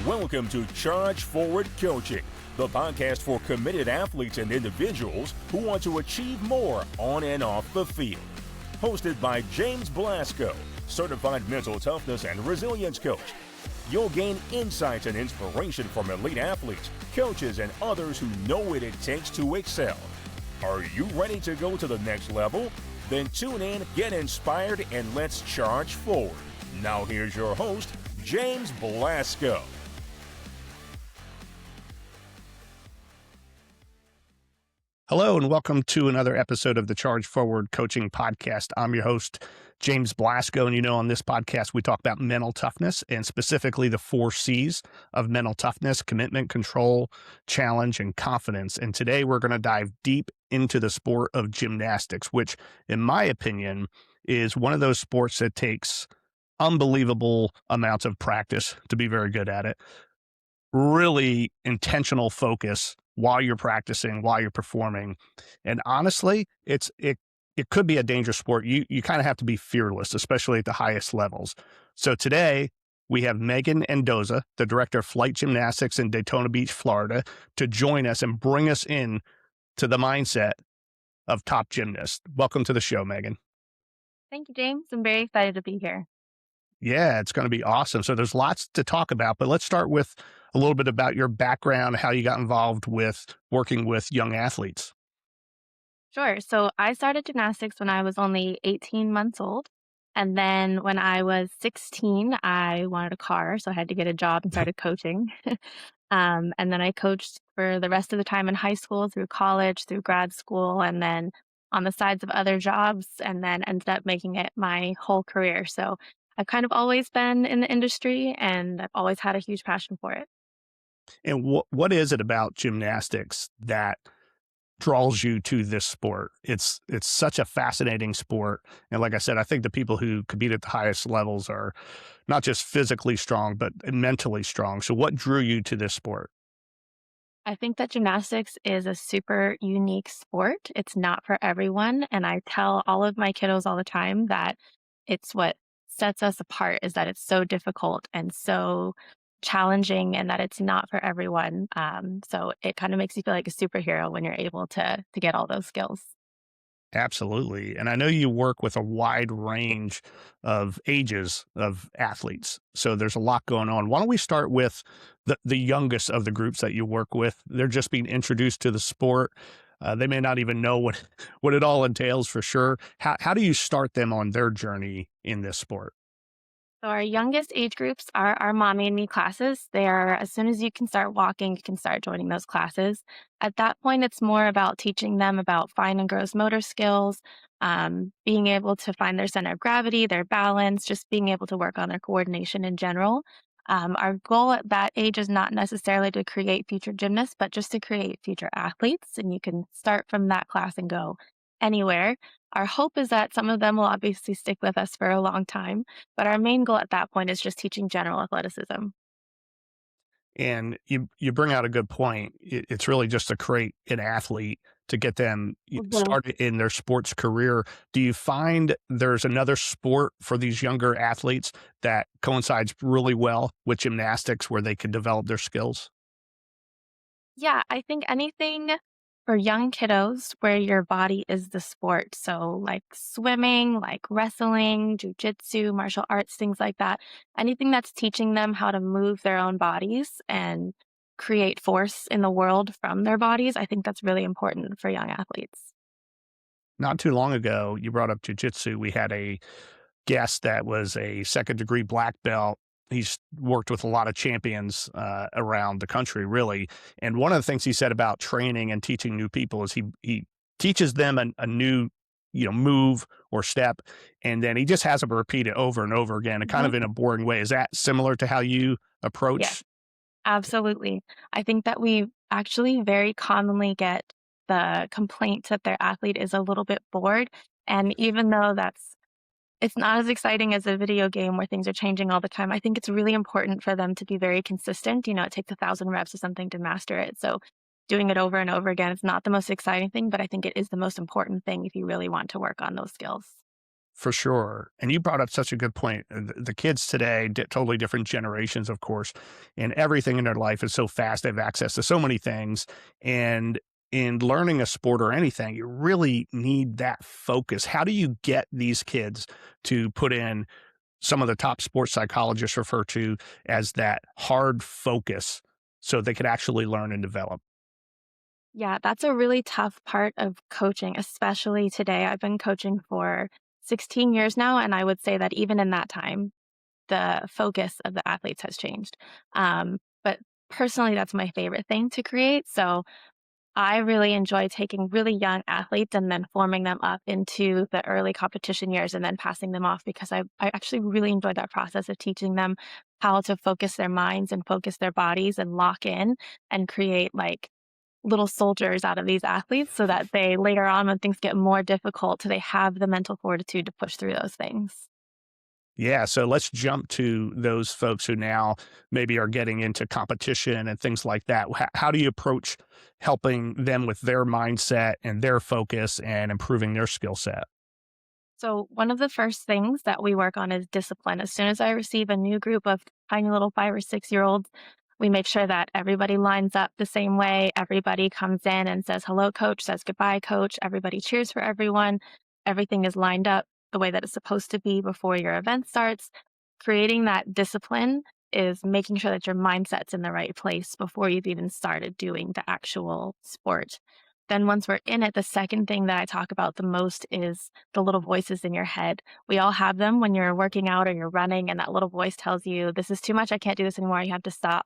Welcome to Charge Forward Coaching, the podcast for committed athletes and individuals who want to achieve more on and off the field. Hosted by James Blasco, certified mental toughness and resilience coach. You'll gain insights and inspiration from elite athletes, coaches, and others who know what it takes to excel. Are you ready to go to the next level? Then tune in, get inspired, and let's charge forward. Now here's your host, James Blasco. Hello and welcome to another episode of the Charge Forward Coaching Podcast. I'm your host, James Blasco, and on this podcast we talk about mental toughness and specifically the 4 C's of mental toughness: commitment, control, challenge, and confidence. And today we're going to dive deep into the sport of gymnastics, which in my opinion is one of those sports that takes unbelievable amounts of practice to be very good at it. Really intentional focus while you're practicing, while you're performing. And honestly, it could be a dangerous sport. You kind of have to be fearless, especially at the highest levels. So today we have Meagan Endozo, the Director of Flight Gymnastics in Daytona Beach, Florida, to join us and bring us in to the mindset of top gymnasts. Welcome to the show, Meagan. Thank you, James. I'm very excited to be here. Yeah, it's going to be awesome. So there's lots to talk about, but let's start with a little bit about your background, how you got involved with working with young athletes. Sure. So I started gymnastics when I was only 18 months old. And then when I was 16, I wanted a car, so I had to get a job and started coaching. And then I coached for the rest of the time in high school, through college, through grad school, and then on the sides of other jobs, and then ended up making it my whole career. So I've kind of always been in the industry, and I've always had a huge passion for it. And what is it about gymnastics that draws you to this sport? It's such a fascinating sport. And like I said, I think the people who compete at the highest levels are not just physically strong, but mentally strong. So what drew you to this sport? I think that gymnastics is a super unique sport. It's not for everyone. And I tell all of my kiddos all the time that it's what sets us apart, is that it's so difficult and so challenging, and that it's not for everyone. So it kind of makes you feel like a superhero when you're able to get all those skills. Absolutely. And I know you work with a wide range of ages of athletes. So there's a lot going on. Why don't we start with the youngest of the groups that you work with? They're just being introduced to the sport. They may not even know what it all entails for sure. How do you start them on their journey in this sport? So our youngest age groups are our Mommy and Me classes. They are, as soon as you can start walking, you can start joining those classes. At that point, it's more about teaching them about fine and gross motor skills, being able to find their center of gravity, their balance, just being able to work on their coordination in general. Our goal at that age is not necessarily to create future gymnasts, but just to create future athletes. And you can start from that class and go anywhere. Our hope is that some of them will obviously stick with us for a long time, but our main goal at that point is just teaching general athleticism. And you bring out a good point. It's really just to create an athlete to get them started in their sports career. Do you find there's another sport for these younger athletes that coincides really well with gymnastics where they can develop their skills? Yeah, I think anything for young kiddos where your body is the sport. So like swimming, like wrestling, jujitsu, martial arts, things like that. Anything that's teaching them how to move their own bodies and create force in the world from their bodies, I think that's really important for young athletes. Not too long ago, you brought up jujitsu. We had a guest that was a second-degree black belt. He's worked with a lot of champions around the country, really. And one of the things he said about training and teaching new people is he teaches them a new move or step, and then he just has them repeat it over and over again, and kind of in a boring way. Is that similar to how you approach? Yeah, absolutely. I think that we actually very commonly get the complaint that their athlete is a little bit bored. And even though it's not as exciting as a video game where things are changing all the time, I think it's really important for them to be very consistent. It takes 1,000 reps or something to master it. So doing it over and over again, it's not the most exciting thing, but I think it is the most important thing if you really want to work on those skills. For sure. And you brought up such a good point. The kids today, totally different generations, of course, and everything in their life is so fast. They have access to so many things. And in learning a sport or anything, you really need that focus. How do you get these kids to put in some of the top sports psychologists refer to as that hard focus so they could actually learn and develop? Yeah, that's a really tough part of coaching, especially today. I've been coaching for 16 years now, and I would say that even in that time, the focus of the athletes has changed. But personally, that's my favorite thing to create. So I really enjoy taking really young athletes and then forming them up into the early competition years and then passing them off because I actually really enjoy that process of teaching them how to focus their minds and focus their bodies and lock in and create like little soldiers out of these athletes so that they later on when things get more difficult, they have the mental fortitude to push through those things. Yeah, so let's jump to those folks who now maybe are getting into competition and things like that. How do you approach helping them with their mindset and their focus and improving their skill set? So one of the first things that we work on is discipline. As soon as I receive a new group of tiny little 5 or 6 year olds, we make sure that everybody lines up the same way. Everybody comes in and says, hello, coach, says goodbye, coach. Everybody cheers for everyone. Everything is lined up the way that it's supposed to be before your event starts. Creating that discipline is making sure that your mindset's in the right place before you've even started doing the actual sport. Then once we're in it, the second thing that I talk about the most is the little voices in your head. We all have them when you're working out or you're running and that little voice tells you, this is too much, I can't do this anymore, you have to stop.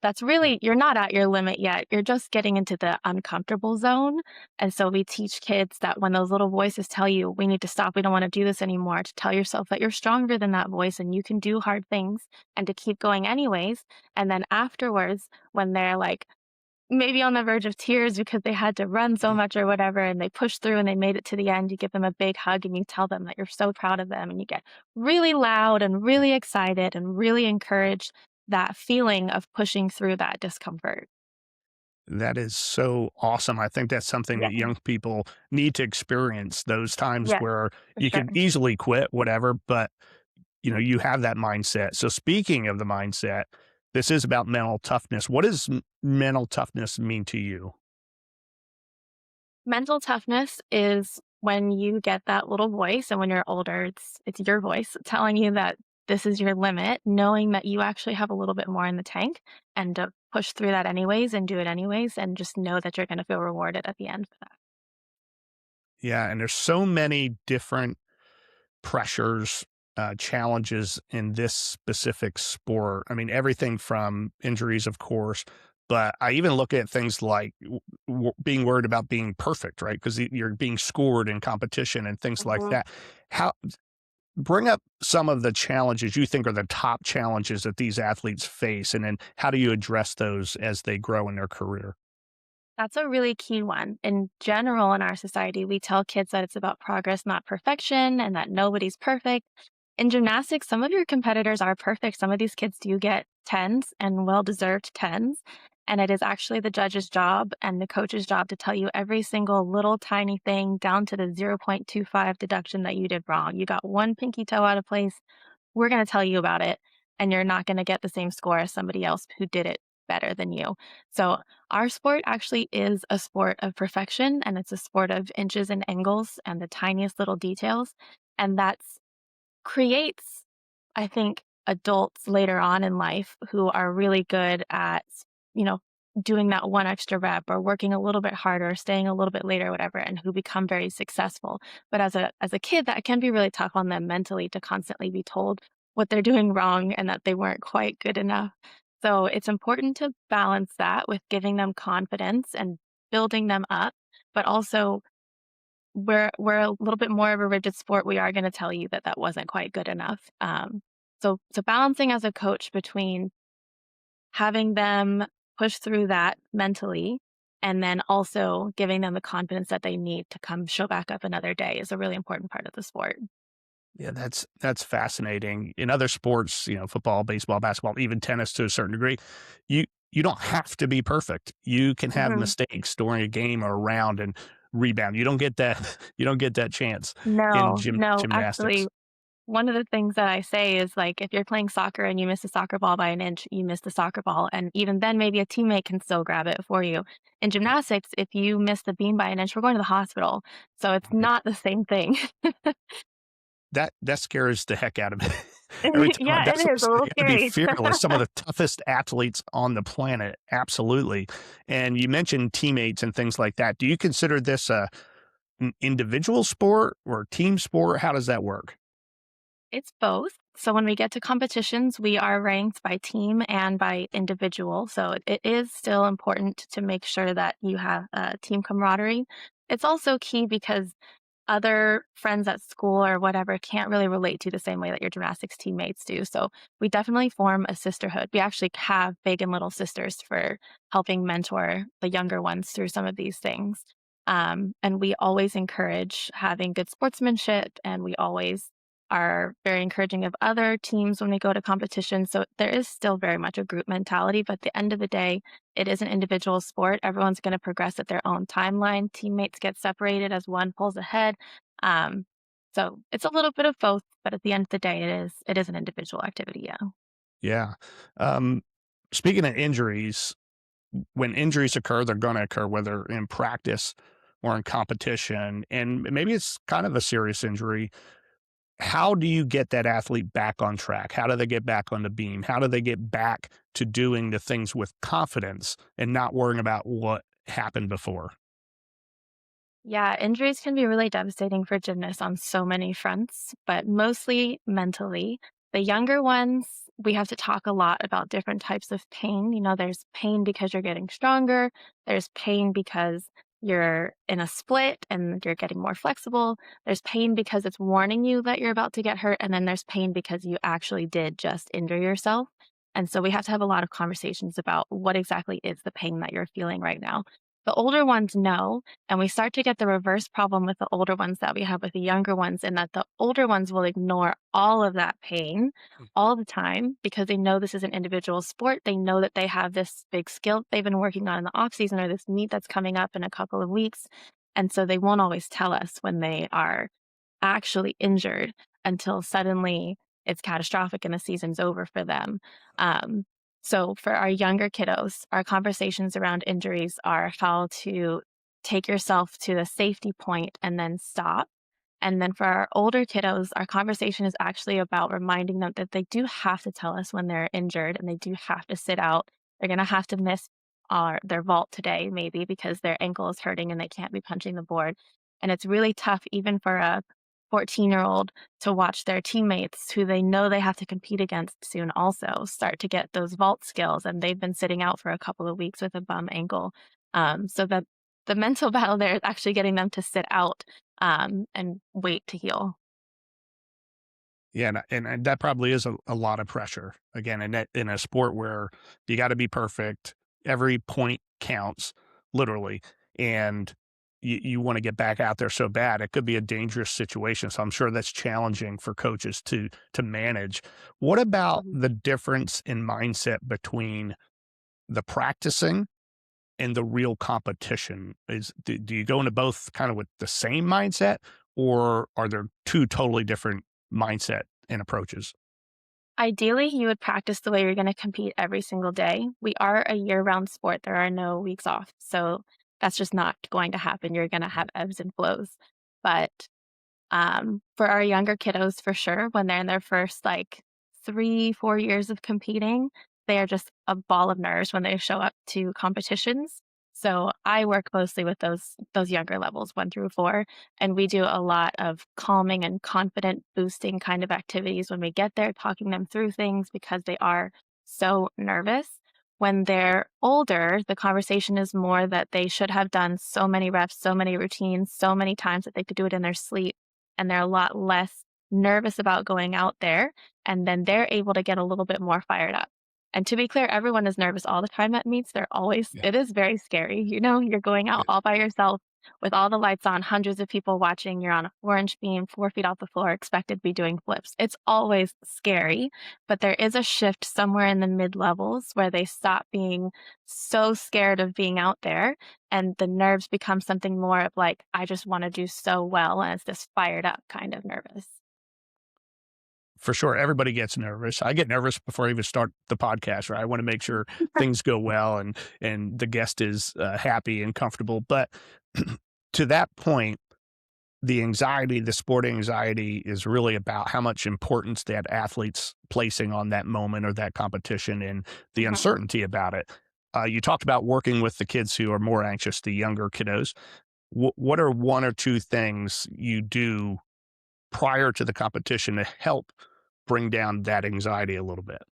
That's Yeah. really you're not at your limit yet. You're just getting into the uncomfortable zone. And so we teach kids that when those little voices tell you, we need to stop, we don't want to do this anymore, to tell yourself that you're stronger than that voice and you can do hard things and to keep going anyways. And then afterwards, when they're like maybe on the verge of tears because they had to run so much or whatever, and they pushed through and they made it to the end, you give them a big hug and you tell them that you're so proud of them and you get really loud and really excited and really encourage that feeling of pushing through that discomfort. That is so awesome. I think that's something Yeah. that young people need to experience, those times Yes, where for you can sure. easily quit, whatever, but you have that mindset. So speaking of the mindset, this is about mental toughness. What does mental toughness mean to you? Mental toughness is when you get that little voice, and when you're older, it's your voice telling you that this is your limit, knowing that you actually have a little bit more in the tank and to push through that anyways and do it anyways, and just know that you're going to feel rewarded at the end for that. Yeah, and there's so many different pressures, challenges in this specific sport. I mean, everything from injuries, of course, but I even look at things like being worried about being perfect, right? Because you're being scored in competition and things like Mhm. that. How bring up some of the challenges you think are the top challenges that these athletes face, and then how do you address those as they grow in their career? That's a really key one. In general, in our society, we tell kids that it's about progress, not perfection, and that nobody's perfect. In gymnastics, some of your competitors are perfect. Some of these kids do get tens and well deserved tens. And it is actually the judge's job and the coach's job to tell you every single little tiny thing down to the 0.25 deduction that you did wrong. You got one pinky toe out of place. We're going to tell you about it, and you're not going to get the same score as somebody else who did it better than you. So, our sport actually is a sport of perfection, and it's a sport of inches and angles and the tiniest little details. And that's creates, I think, adults later on in life who are really good at, you know, doing that one extra rep or working a little bit harder, staying a little bit later, whatever, and who become very successful. But as a kid, that can be really tough on them mentally to constantly be told what they're doing wrong and that they weren't quite good enough. So it's important to balance that with giving them confidence and building them up, but also we're a little bit more of a rigid sport. We are going to tell you that that wasn't quite good enough. So balancing as a coach between having them push through that mentally and then also giving them the confidence that they need to come show back up another day is a really important part of the sport. Yeah, that's fascinating. In other sports, football, baseball, basketball, even tennis to a certain degree, you you don't have to be perfect. You can have Mhm. mistakes during a game or a round, and rebound. You don't get that. You don't get that chance in No, no, gymnastics. actually, one of the things that I say is like if you're playing soccer and you miss a soccer ball by an inch, you miss the soccer ball. And even then, maybe a teammate can still grab it for you. In gymnastics, if you miss the beam by an inch, we're going to the hospital. So it's Right. not the same thing. That scares the heck out of me. Every time Yeah, it that's what I'm is a saying, little you gotta be scary. fearless. Some of the toughest athletes on the planet, absolutely. And you mentioned teammates and things like that. Do you consider this an individual sport or a team sport? How does that work? It's both. So when we get to competitions, we are ranked by team and by individual. So it is still important to make sure that you have team camaraderie. It's also key because other friends at school or whatever can't really relate to you the same way that your gymnastics teammates do. So we definitely form a sisterhood. We actually have big and little sisters for helping mentor the younger ones through some of these things. And we always encourage having good sportsmanship, and we always are very encouraging of other teams when we go to competitions. So there is still very much a group mentality, but at the end of the day, it is an individual sport. Everyone's going to progress at their own timeline. Teammates get separated as one pulls ahead. Um, so it's a little bit of both, but at the end of the day, it is an individual activity. Yeah. Yeah. Um, Speaking of injuries, when injuries occur, they're going to occur, whether in practice or in competition. And maybe it's kind of a serious injury. How do you get that athlete back on track? How do they get back on the beam? How do they get back to doing the things with confidence and not worrying about what happened before? Yeah, injuries can be really devastating for gymnasts on so many fronts, but mostly mentally. The younger ones, we have to talk a lot about different types of pain. There's pain because you're getting stronger, there's pain because you're in a split and you're getting more flexible, there's pain because it's warning you that you're about to get hurt, and then there's pain because you actually did just injure yourself. And so we have to have a lot of conversations about what exactly is the pain that you're feeling right now. The older ones know, and we start to get the reverse problem with the older ones that we have with the younger ones, in that the older ones will ignore all of that pain all the time because they know this is an individual sport. They know that they have this big skill they've been working on in the off season, or this meet that's coming up in a couple of weeks. And so they won't always tell us when they are actually injured until suddenly it's catastrophic and the season's over for them. Um, so for our younger kiddos, our conversations around injuries are how to take yourself to the safety point and then stop. And then for our older kiddos, our conversation is actually about reminding them that they do have to tell us when they're injured and they do have to sit out. They're going to have to miss their vault today, maybe because their ankle is hurting and they can't be punching the board. And it's really tough, even for a 14-year-old, to watch their teammates who they know they have to compete against soon also start to get those vault skills. And they've been sitting out for a couple of weeks with a bum ankle. So that the mental battle there is actually getting them to sit out and wait to heal. Yeah, and that probably is a lot of pressure. Again, in a sport where you got to be perfect, every point counts, literally, and you want to get back out there so bad. It could be a dangerous situation. So I'm sure that's challenging for coaches to manage. What about Mhm. the difference in mindset between the practicing and the real competition? Do you go into both kind of with the same mindset, or are there two totally different mindset and approaches? Ideally, you would practice the way you're going to compete every single day. We are a year-round sport. There are no weeks off. So that's just not going to happen. You're going to have ebbs and flows. But for our younger kiddos, for sure, when they're in their first like 3, 4 years of competing, they are just a ball of nerves when they show up to competitions. So I work closely with those younger levels, 1 through 4, and we do a lot of calming and confident boosting kind of activities when we get there, talking them through things because they are so nervous. When they're older, the conversation is more that they should have done so many reps, so many routines, so many times that they could do it in their sleep, and they're a lot less nervous about going out there, and then they're able to get a little bit more fired up. And to be clear, everyone is nervous all the time at meets. They're always Yeah. it is very scary, you're going out all by yourself. with all the lights on, hundreds of people watching, you're on a 4-inch beam, 4 feet off the floor, expected to be doing flips. It's always scary, but there is a shift somewhere in the mid-levels where they stop being so scared of being out there, and the nerves become something more of like, I just want to do so well, and it's this fired up kind of nervous. For sure. Everybody gets nervous. I get nervous before I even start the podcast, right? I want to make sure things go well and the guest is happy and comfortable. But to that point, the anxiety, the sport anxiety is really about how much importance that athlete's placing on that moment or that competition and the Mhm. uncertainty about it. You talked about working with the kids who are more anxious, the younger kiddos. What are one or two things you do prior to the competition to help bring down that anxiety a little bit?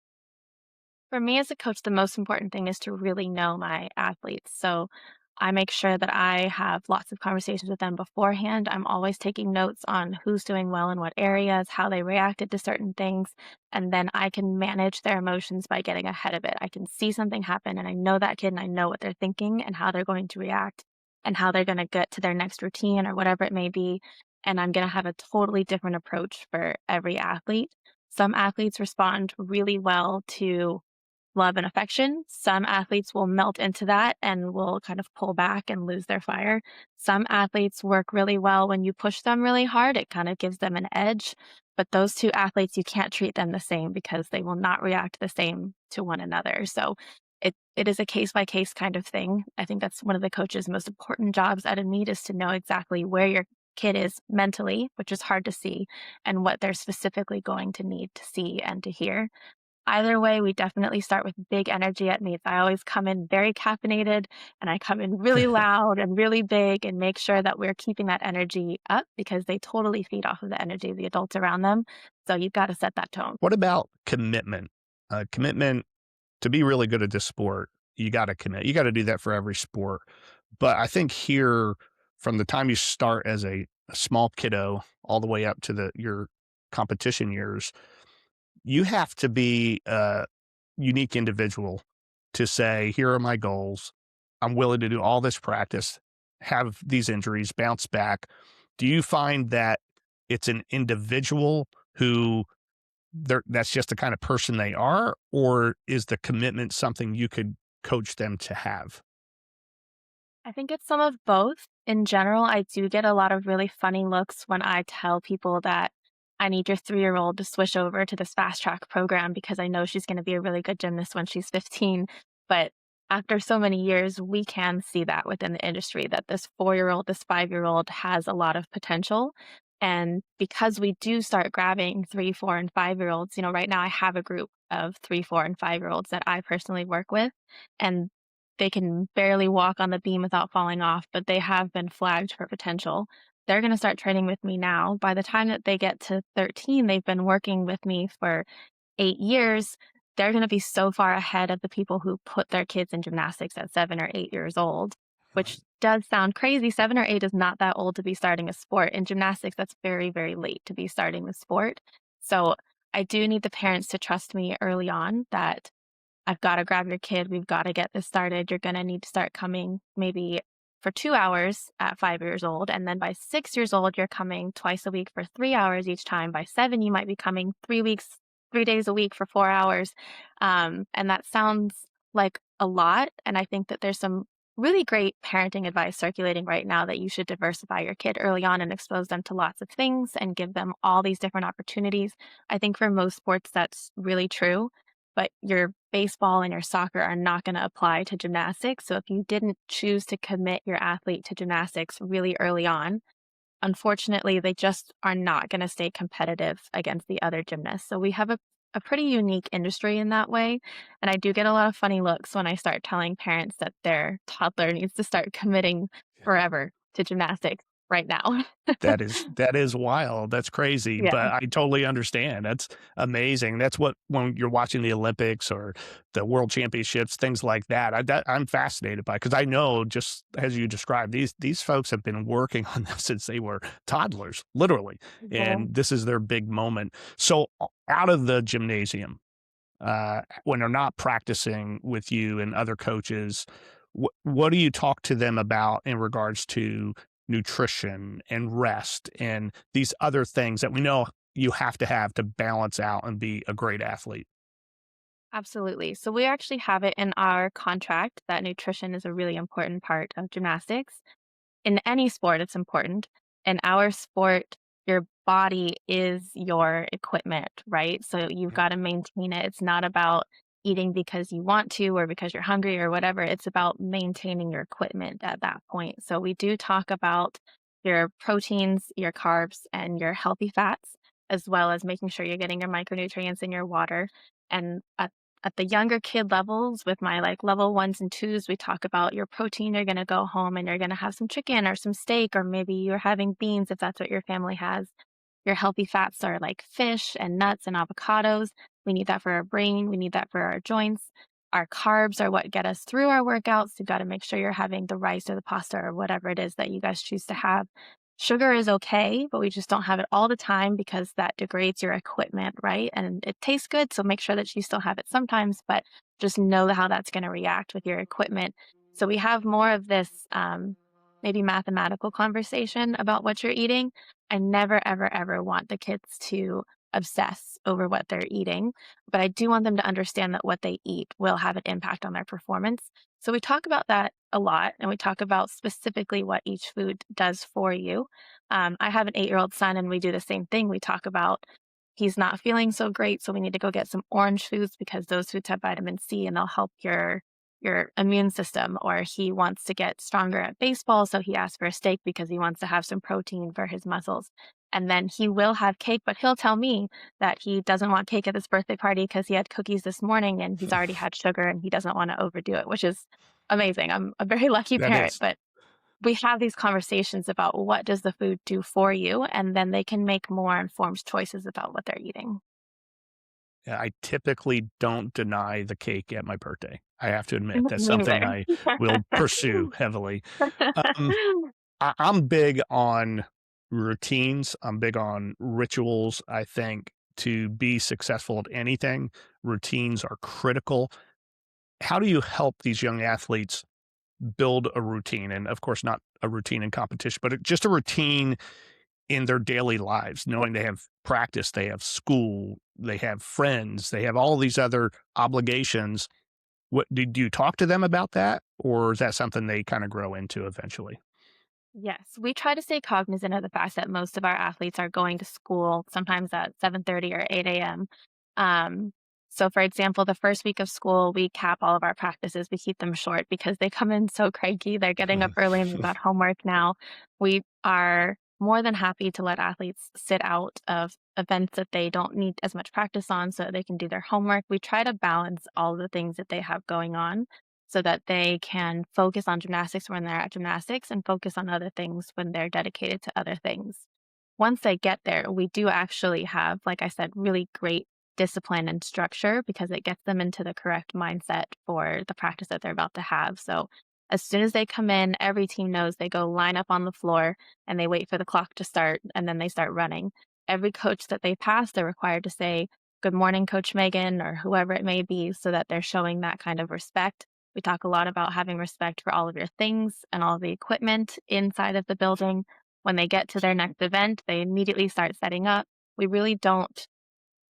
For me as a coach, the most important thing is to really know my athletes. So I make sure that I have lots of conversations with them beforehand. I'm always taking notes on who's doing well in what areas, how they reacted to certain things, and then I can manage their emotions by getting ahead of it. I can see something happen and I know that kid and I know what they're thinking and how they're going to react and how they're going to get to their next routine or whatever it may be. And I'm going to have a totally different approach for every athlete. Some athletes respond really well to love and affection. Some athletes will melt into that and will kind of pull back and lose their fire. Some athletes work really well when you push them really hard. It kind of gives them an edge. But those two athletes, you can't treat them the same because they will not react the same to one another. So it is a case by case kind of thing. I think that's one of the coach's most important jobs at a meet is to know exactly where your kid is mentally, which is hard to see, and what they're specifically going to need to see and to hear. Either way, we definitely start with big energy at meets. I always come in very caffeinated and I come in really loud and really big and make sure that we're keeping that energy up because they totally feed off of the energy of the adults around them. So you've got to set that tone. What about commitment? Commitment to be really good at this sport, you got to commit. You got to do that for every sport. But I think here, from the time you start as a small kiddo all the way up to your competition years, you have to be a unique individual to say, here are my goals. I'm willing to do all this practice, have these injuries, bounce back. Do you find that it's an individual who that's just the kind of person they are, or is the commitment something you could coach them to have? I think it's some of both. In general, I do get a lot of really funny looks when I tell people that I need your 3-year-old to switch over to this fast track program because I know she's going to be a really good gymnast when she's 15. But after so many years, we can see that within the industry that this 4-year-old, this 5-year-old has a lot of potential. And because we do start grabbing 3, 4, and 5-year-olds, right now I have a group of 3, 4, and 5-year-olds that I personally work with. And they can barely walk on the beam without falling off, but they have been flagged for potential. They're going to start training with me now. By the time that they get to 13, they've been working with me for 8 years. They're going to be so far ahead of the people who put their kids in gymnastics at 7 or 8 years old, which does sound crazy. 7 or 8 is not that old to be starting a sport. In gymnastics, that's very, very late to be starting the sport. So I do need the parents to trust me early on that I've got to grab your kid. We've got to get this started. You're going to need to start coming maybe for 2 hours at 5 years old. And then by 6 years old, you're coming twice a week for 3 hours each time. By 7, you might be coming 3 weeks, 3 days a week for 4 hours. And that sounds like a lot. And I think that there's some really great parenting advice circulating right now that you should diversify your kid early on and expose them to lots of things and give them all these different opportunities. I think for most sports, that's really true, but your baseball and your soccer are not going to apply to gymnastics. So if you didn't choose to commit your athlete to gymnastics really early on, unfortunately, they just are not going to stay competitive against the other gymnasts. So we have a pretty unique industry in that way. And I do get a lot of funny looks when I start telling parents that their toddler needs to start committing forever to gymnastics right now. That is wild. That's crazy, Yeah. but I totally understand. That's amazing. That's what when you're watching the Olympics or the World Championships, things like that. I'm fascinated by because I know just as you described, these folks have been working on this since they were toddlers, literally, Well, and this is their big moment. So out of the gymnasium, when they're not practicing with you and other coaches, What do you talk to them about in regards to nutrition and rest and these other things that we know you have to balance out and be a great athlete? Absolutely. So we actually have it in our contract that nutrition is a really important part of gymnastics. In any sport, it's important. In our sport, your body is your equipment, right? So you've got to maintain it. It's not about eating because you want to or because you're hungry or whatever. It's about maintaining your equipment at that point. So we do talk about your proteins, your carbs, and your healthy fats, as well as making sure you're getting your micronutrients in your water. And at the younger kid levels with my like level ones and twos, we talk about your protein. You're going to go home and you're going to have some chicken or some steak, or maybe you're having beans if that's what your family has. Your healthy fats are like fish and nuts and avocados. We need that for our brain. We need that for our joints. Our carbs are what get us through our workouts. You've got to make sure you're having the rice or the pasta or whatever it is that you guys choose to have. Sugar is okay, but we just don't have it all the time because that degrades your equipment, right? And it tastes good, so make sure that you still have it sometimes, but just know how that's going to react with your equipment. So we have more of this maybe mathematical conversation about what you're eating. I never, ever, ever want the kids to obsess over what they're eating, but I do want them to understand that what they eat will have an impact on their performance. So we talk about that a lot, and we talk about specifically what each food does for you. I have an 8-year-old son, and we do the same thing. We talk about he's not feeling so great, so we need to go get some orange foods because those foods have vitamin C and they'll help your immune system. Or he wants to get stronger at baseball, so he asks for a steak because he wants to have some protein for his muscles. And then he will have cake, but he'll tell me that he doesn't want cake at this birthday party because he had cookies this morning and he's already had sugar and he doesn't want to overdo it, which is amazing. I'm a very lucky That parent, is. but we have these conversations about what does the food do for you, and then they can make more informed choices about what they're eating. Yeah, I typically don't deny the cake at my birthday. I have to admit that's Me something neither. I will pursue heavily. Um, I'm big on routines. I'm big on rituals. I think to be successful at anything, routines are critical. How do you help these young athletes build a routine? And of course, not a routine in competition, but just a routine in their daily lives, knowing they have practice, they have school, they have friends, they have all these other obligations. What did you talk to them about that? Or is that something they kind of grow into eventually? Yes, we try to stay cognizant of the fact that most of our athletes are going to school sometimes at 7:30 or 8 a.m. Um, so, for example, the first week of school, we cap all of our practices. We keep them short because they come in so cranky. They're getting up early and they've got homework now. We are more than happy to let athletes sit out of events that they don't need as much practice on so that they can do their homework. We try to balance all the things that they have going on so that they can focus on gymnastics when they're at gymnastics and focus on other things when they're dedicated to other things. Once they get there, we do actually have, like I said, really great discipline and structure because it gets them into the correct mindset for the practice that they're about to have. So as soon as they come in, every team knows they go line up on the floor and they wait for the clock to start and then they start running. Every coach that they pass, they're required to say, "Good morning, Coach Meagan," or whoever it may be, so that they're showing that kind of respect. We talk a lot about having respect for all of your things and all the equipment inside of the building. When they get to their next event, they immediately start setting up. We really don't,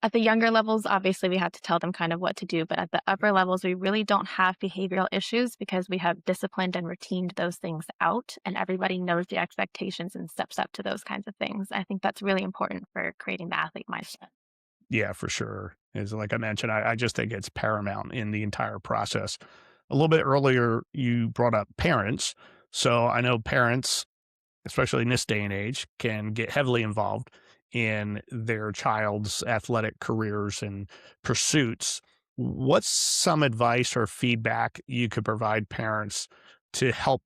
at the younger levels, obviously, we have to tell them kind of what to do. But at the upper levels, we really don't have behavioral issues because we have disciplined and routined those things out, and everybody knows the expectations and steps up to those kinds of things. I think that's really important for creating the athlete mindset. Yeah, for sure. Is like I mentioned, I just think it's paramount in the entire process. A little bit earlier, you brought up parents. So I know parents, especially in this day and age, can get heavily involved in their child's athletic careers and pursuits. What's some advice or feedback you could provide parents to help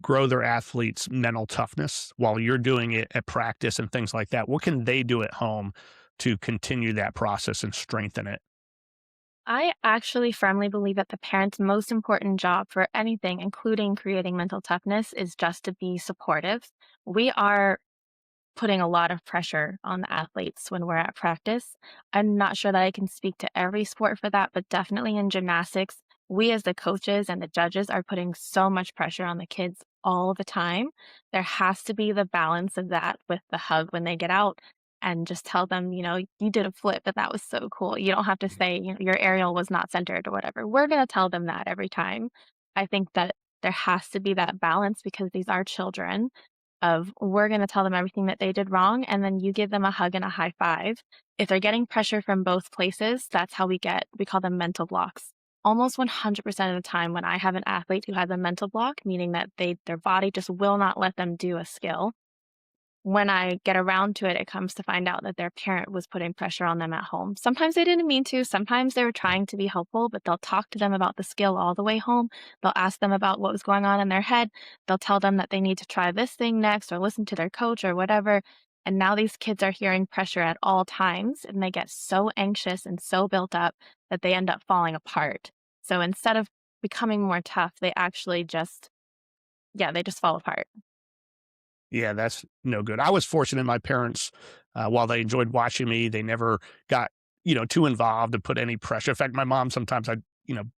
grow their athletes' mental toughness while you're doing it at practice and things like that? What can they do at home to continue that process and strengthen it? I actually firmly believe that the parent's most important job for anything, including creating mental toughness, is just to be supportive. We are putting a lot of pressure on the athletes when we're at practice. I'm not sure that I can speak to every sport for that, but definitely in gymnastics, we as the coaches and the judges are putting so much pressure on the kids all the time. There has to be the balance of that with the hug when they get out and just tell them, you did a flip and that was so cool. You don't have to say, your aerial was not centered or whatever. We're going to tell them that every time. I think that there has to be that balance because these are children of we're going to tell them everything that they did wrong and then you give them a hug and a high five. If they're getting pressure from both places, that's how we call them mental blocks. Almost 100% of the time when I have an athlete who has a mental block, meaning that their body just will not let them do a skill, when I get around to it, it comes to find out that their parent was putting pressure on them at home. Sometimes they didn't mean to. Sometimes they were trying to be helpful, but they'll talk to them about the skill all the way home. They'll ask them about what was going on in their head. They'll tell them that they need to try this thing next or listen to their coach or whatever. And now these kids are hearing pressure at all times, and they get so anxious and so built up that they end up falling apart. So instead of becoming more tough, they actually they just fall apart. Yeah, that's no good. I was fortunate my parents, while they enjoyed watching me, they never got, too involved to put any pressure. In fact, my mom, sometimes I'd,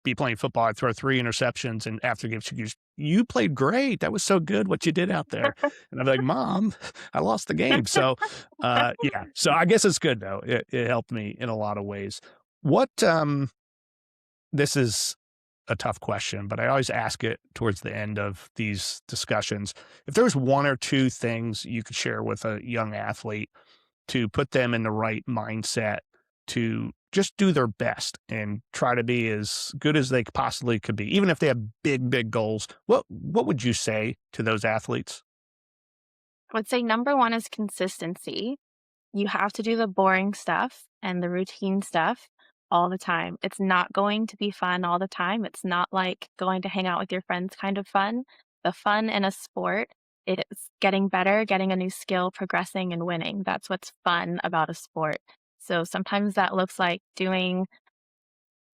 be playing football. I'd throw 3 interceptions and after the game, she goes, "You played great. That was so good what you did out there." And I'm like, "Mom, I lost the game." So, yeah. So I guess it's good though. It helped me in a lot of ways. This is a tough question, but I always ask it towards the end of these discussions. If there was 1 or 2 things you could share with a young athlete to put them in the right mindset to just do their best and try to be as good as they possibly could be, even if they have big, big goals, what would you say to those athletes? I would say number 1 is consistency. You have to do the boring stuff and the routine stuff all the time. It's not going to be fun all the time. It's not like going to hang out with your friends kind of fun. The fun in a sport is getting better, getting a new skill, progressing, and winning. That's what's fun about a sport. So sometimes that looks like doing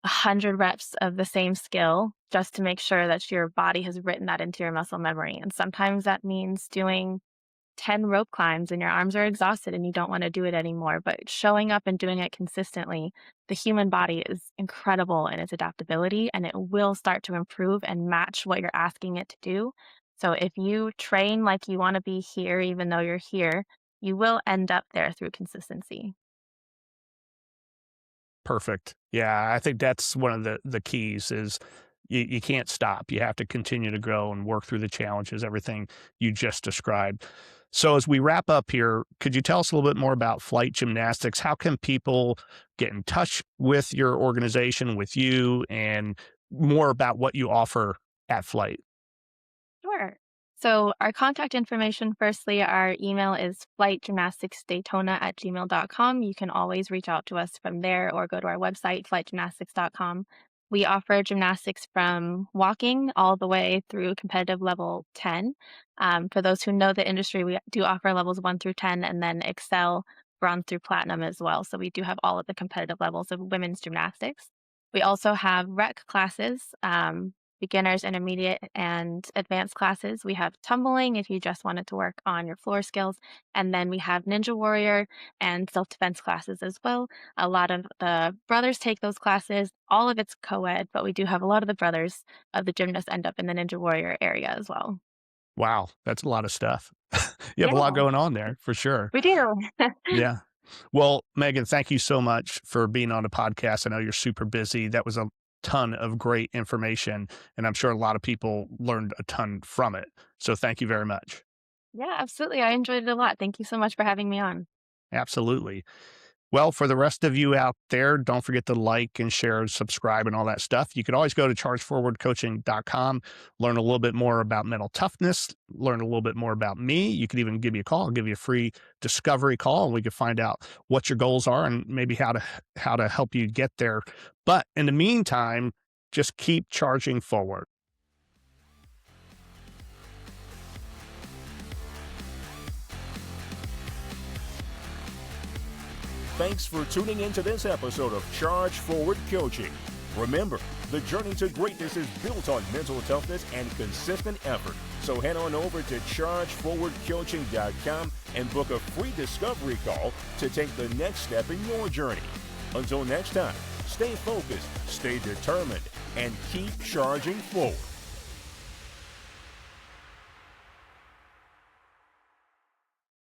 100 reps of the same skill just to make sure that your body has written that into your muscle memory. And sometimes that means doing 10 rope climbs and your arms are exhausted and you don't want to do it anymore. But showing up and doing it consistently, the human body is incredible in its adaptability and it will start to improve and match what you're asking it to do. So if you train like you want to be here, even though you're here, you will end up there through consistency. Perfect. Yeah, I think that's one of the keys is you can't stop. You have to continue to grow and work through the challenges, everything you just described. So as we wrap up here, could you tell us a little bit more about Flight Gymnastics? How can people get in touch with your organization, with you, and more about what you offer at Flight? Sure. So our contact information, firstly, our email is flightgymnasticsdaytona@gmail.com. You can always reach out to us from there or go to our website, flightgymnastics.com. We offer gymnastics from walking all the way through competitive level 10. For those who know the industry, we do offer levels 1 through 10 and then Excel, bronze through platinum as well. So we do have all of the competitive levels of women's gymnastics. We also have rec classes, beginners, intermediate, and advanced classes. We have tumbling if you just wanted to work on your floor skills. And then we have Ninja Warrior and self-defense classes as well. A lot of the brothers take those classes. All of it's co-ed, but we do have a lot of the brothers of the gymnasts end up in the Ninja Warrior area as well. Wow, that's a lot of stuff. You have a lot Yeah, going on there for sure. we do. Yeah. Well, Meagan, thank you so much for being on the podcast. I know you're super busy. That was a ton of great information, and I'm sure a lot of people learned a ton from it. So thank you very much. Yeah, absolutely. I enjoyed it a lot. Thank you so much for having me on. Absolutely. Well, for the rest of you out there, don't forget to like and share and subscribe and all that stuff. You can always go to chargeforwardcoaching.com, learn a little bit more about mental toughness, learn a little bit more about me. You can even give me a call. I'll give you a free discovery call and we can find out what your goals are and maybe how to help you get there. But in the meantime, just keep charging forward. Thanks for tuning into this episode of Charge Forward Coaching. Remember, the journey to greatness is built on mental toughness and consistent effort. So head on over to chargeforwardcoaching.com and book a free discovery call to take the next step in your journey. Until next time, stay focused, stay determined, and keep charging forward.